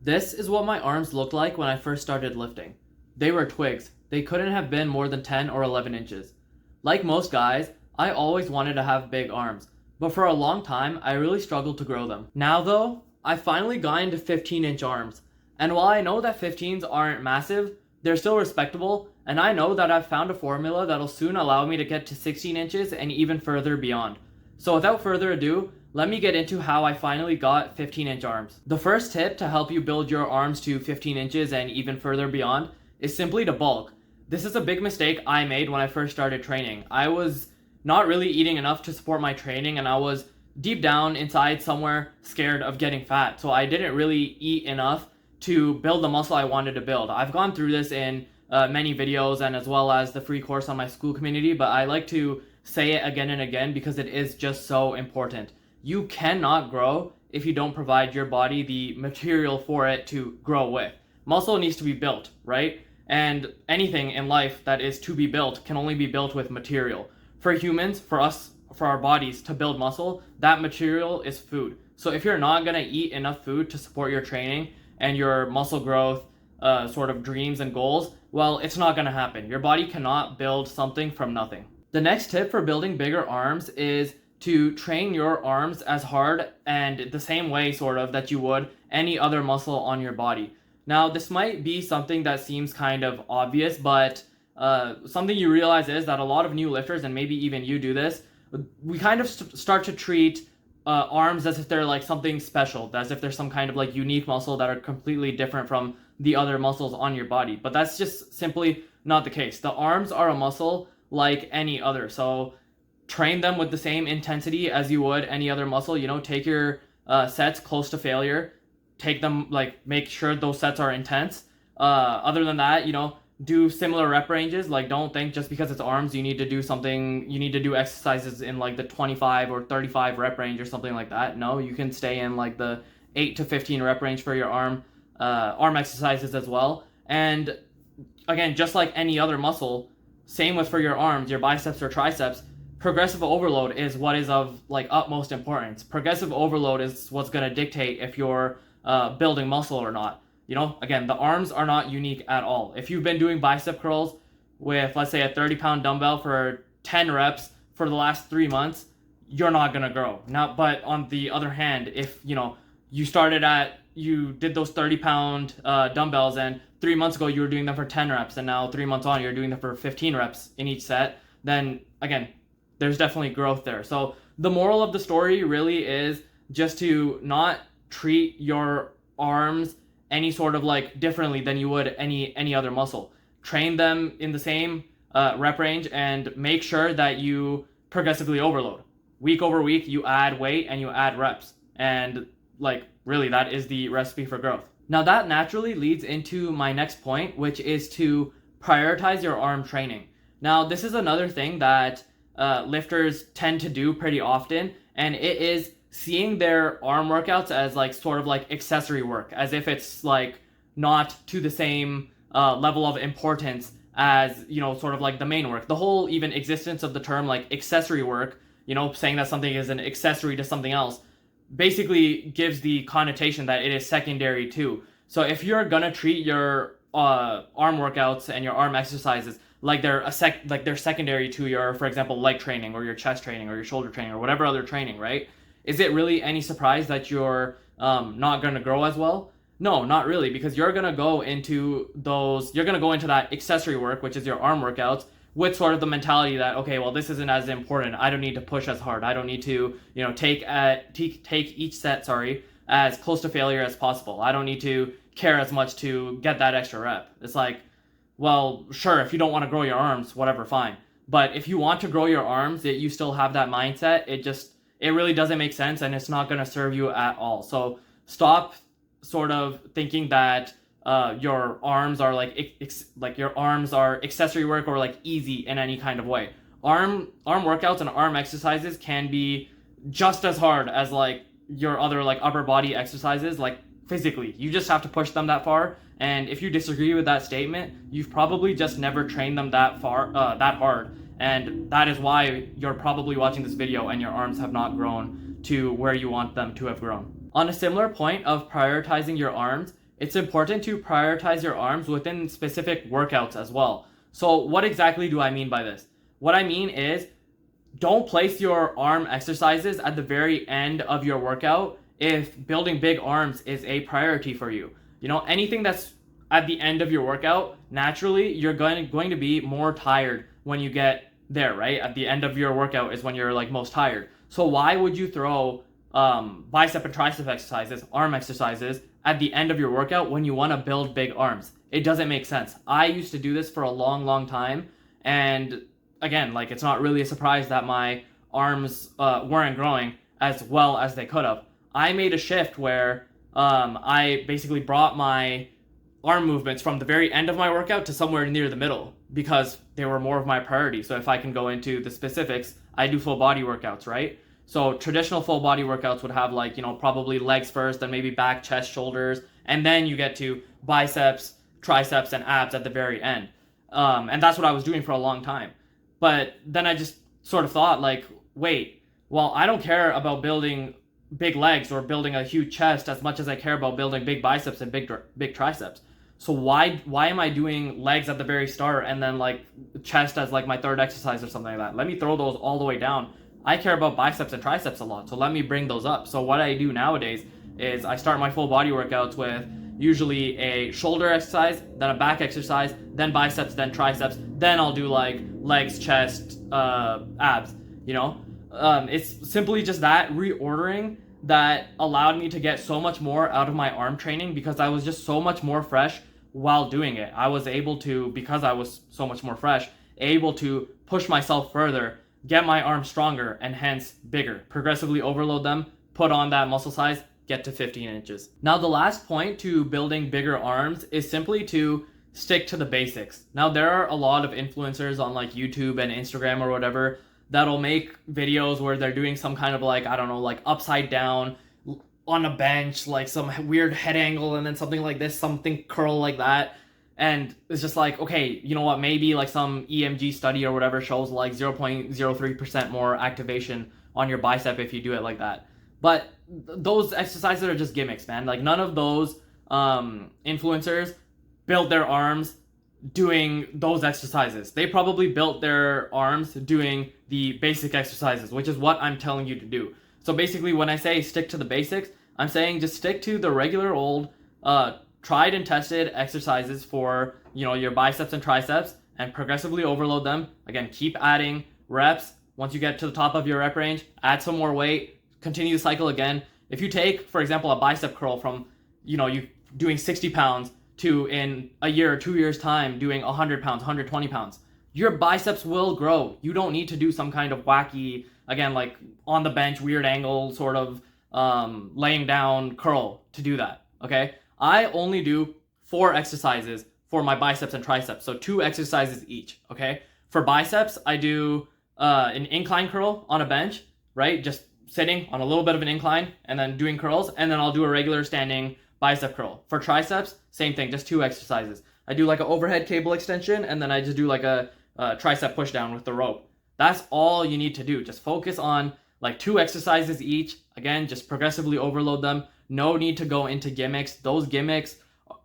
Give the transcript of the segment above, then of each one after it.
This is what my arms looked like when I first started lifting. They were twigs. They couldn't have been more than 10 or 11 inches. Like most guys, I always wanted to have big arms, but for a long time, I really struggled to grow them. Now though, I finally got into 15-inch arms, and while I know that 15s aren't massive, they're still respectable, and I know that I've found a formula that'll soon allow me to get to 16 inches and even further beyond. So without further ado, let me get into how I finally got 15-inch arms. The first tip to help you build your arms to 15 inches and even further beyond is simply to bulk. This is a big mistake I made when I first started training. I was not really eating enough to support my training, and I was deep down inside somewhere scared of getting fat. So I didn't really eat enough to build the muscle I wanted to build. I've gone through this in many videos and as well as the free course on my Skool community, but I like to say it again and again because it is just so important. You cannot grow if you don't provide your body the material for it to grow with. Muscle needs to be built, right? And anything in life that is to be built can only be built with material. For humans, for us, for our bodies to build muscle, that material is food. So if you're not gonna eat enough food to support your training and your muscle growth sort of dreams and goals, well, it's not gonna happen. Your body cannot build something from nothing. The next tip for building bigger arms is to train your arms as hard and the same way sort of that you would any other muscle on your body. Now, this might be something that seems kind of obvious, but something you realize is that a lot of new lifters, and maybe even you do this, we kind of start to treat arms as if they're like something special, as if they're some kind of like unique muscle that are completely different from the other muscles on your body. But that's just simply not the case. The arms are a muscle like any other. So train them with the same intensity as you would any other muscle. You know, take your sets close to failure. Take them, like, make sure those sets are intense. Other than that, you know, do similar rep ranges. Like, don't think just because it's arms you need to do something, you need to do exercises in like the 25 or 35 rep range or something like that. No, you can stay in like the 8 to 15 rep range for your arm exercises as well. And again, just like any other muscle, same with for your arms, your biceps or triceps, progressive overload is what is of like utmost importance. Progressive overload is what's going to dictate if you're building muscle or not. You know, again, the arms are not unique at all. If you've been doing bicep curls with, let's say, a 30-pound dumbbell for 10 reps for the last 3 months, you're not going to grow. Now, but on the other hand, if, you know, you did those 30-pound dumbbells and 3 months ago you were doing them for 10 reps and now 3 months on you're doing them for 15 reps in each set, then again, there's definitely growth there. So the moral of the story really is just to not treat your arms any sort of like differently than you would any other muscle. Train them in the same rep range and make sure that you progressively overload. Week over week, you add weight and you add reps. And like really, that is the recipe for growth. Now that naturally leads into my next point, which is to prioritize your arm training. Now this is another thing that lifters tend to do pretty often, and it is seeing their arm workouts as like sort of like accessory work, as if it's like not to the same level of importance as, you know, sort of like the main work. The whole even existence of the term like accessory work, you know, saying that something is an accessory to something else, basically gives the connotation that it is secondary too. So if you're gonna treat your arm workouts and your arm exercises like they're they're secondary to your, for example, leg training or your chest training or your shoulder training or whatever other training, right? Is it really any surprise that you're not going to grow as well? No, not really, because you're going to go into that accessory work, which is your arm workouts, with sort of the mentality that, okay, well, this isn't as important. I don't need to push as hard. I don't need to, you know, take each set, as close to failure as possible. I don't need to care as much to get that extra rep. It's like, well, sure, if you don't want to grow your arms, whatever, fine. But if you want to grow your arms, that you still have that mindset, it really doesn't make sense, and it's not going to serve you at all. So stop sort of thinking that your arms are like your arms are accessory work or like easy in any kind of way. Arm workouts and arm exercises can be just as hard as like your other like upper body exercises, like physically. You just have to push them that far. And if you disagree with that statement, you've probably just never trained them that hard. And that is why you're probably watching this video and your arms have not grown to where you want them to have grown. On a similar point of prioritizing your arms, it's important to prioritize your arms within specific workouts as well. So what exactly do I mean by this? What I mean is, don't place your arm exercises at the very end of your workout if building big arms is a priority for you. Anything that's at the end of your workout, naturally you're going to be more tired when you get there, right? At the end of your workout is when you're like most tired. So why would you throw bicep and tricep exercises, arm exercises at the end of your workout when you want to build big arms? It doesn't make sense. I used to do this for a long time, and again, like, it's not really a surprise that my arms weren't growing as well as they could have. I made a shift where I basically brought my arm movements from the very end of my workout to somewhere near the middle because they were more of my priority. So if I can go into the specifics, I do full body workouts, right? So traditional full body workouts would have like, probably legs first, then maybe back, chest, shoulders, and then you get to biceps, triceps, and abs at the very end. And that's what I was doing for a long time. But then I just sort of thought, like, wait, well, I don't care about building big legs or building a huge chest as much as I care about building big biceps and big triceps. So why am I doing legs at the very start and then like chest as like my third exercise or something like that? Let me throw those all the way down. I care about biceps and triceps a lot, so let me bring those up. So what I do nowadays is I start my full body workouts with usually a shoulder exercise, then a back exercise, then biceps, then triceps, then I'll do like legs, chest, abs, It's simply just that reordering that allowed me to get so much more out of my arm training because I was just so much more fresh while doing it. I was able to, because I was so much more fresh, able to push myself further, get my arms stronger, and hence bigger, progressively overload them, put on that muscle size, get to 15 inches. Now, the last point to building bigger arms is simply to stick to the basics. Now, there are a lot of influencers on like YouTube and Instagram or whatever that'll make videos where they're doing some kind of like, I don't know, like upside down on a bench, like some weird head angle, and then something like this, something curl like that. And it's just like, okay, you know what, maybe like some EMG study or whatever shows like 0.03% more activation on your bicep if you do it like that. But those exercises are just gimmicks, man. Like, none of those influencers built their arms doing those exercises. They probably built their arms doing the basic exercises, which is what I'm telling you to do. So basically, when I say stick to the basics, I'm saying just stick to the regular old tried and tested exercises for, your biceps and triceps, and progressively overload them. Again, keep adding reps. Once you get to the top of your rep range, add some more weight, continue the cycle again. If you take, for example, a bicep curl from, you doing 60 pounds to in a year or 2 years time doing 100 pounds, 120 pounds, your biceps will grow. You don't need to do some kind of wacky, again, like on the bench, weird angle, sort of laying down curl to do that, okay? I only do 4 exercises for my biceps and triceps, so 2 exercises each, okay? For biceps, I do an incline curl on a bench, right? Just sitting on a little bit of an incline and then doing curls, and then I'll do a regular standing bicep curl. For triceps, same thing, just 2 exercises. I do like an overhead cable extension, and then I just do like a tricep push down with the rope. That's all you need to do. Just focus on like 2 exercises each. Again, just progressively overload them. No need to go into gimmicks. Those gimmick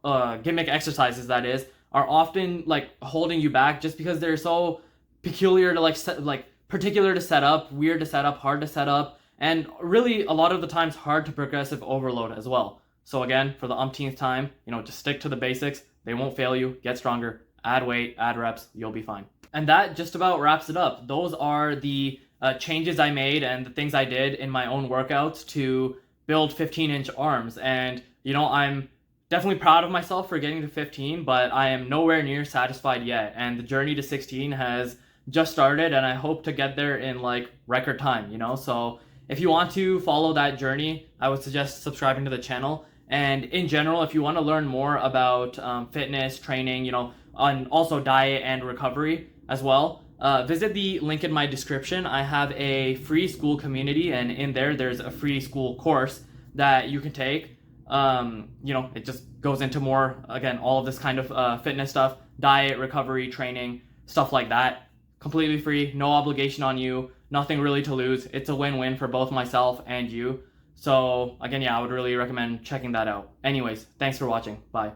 exercises, that is, are often like holding you back just because they're so peculiar to particular to set up, weird to set up, hard to set up, and really a lot of the times hard to progressive overload as well. So again, for the umpteenth time, just stick to the basics. They won't fail you. Get stronger, add weight, add reps, you'll be fine. And that just about wraps it up. Those are the changes I made and the things I did in my own workouts to build 15-inch arms. And, I'm definitely proud of myself for getting to 15, but I am nowhere near satisfied yet. And the journey to 16 has just started, and I hope to get there in like record time, So if you want to follow that journey, I would suggest subscribing to the channel. And in general, if you want to learn more about fitness, training, and also diet and recovery as well, visit the link in my description. I have a free Skool community, and in there's a free Skool course that you can take. It just goes into more, again, all of this kind of fitness stuff, diet, recovery, training, stuff like that. Completely free, no obligation on you, nothing really to lose. It's a win-win for both myself and you. So again, yeah, I would really recommend checking that out. Anyways, thanks for watching. Bye.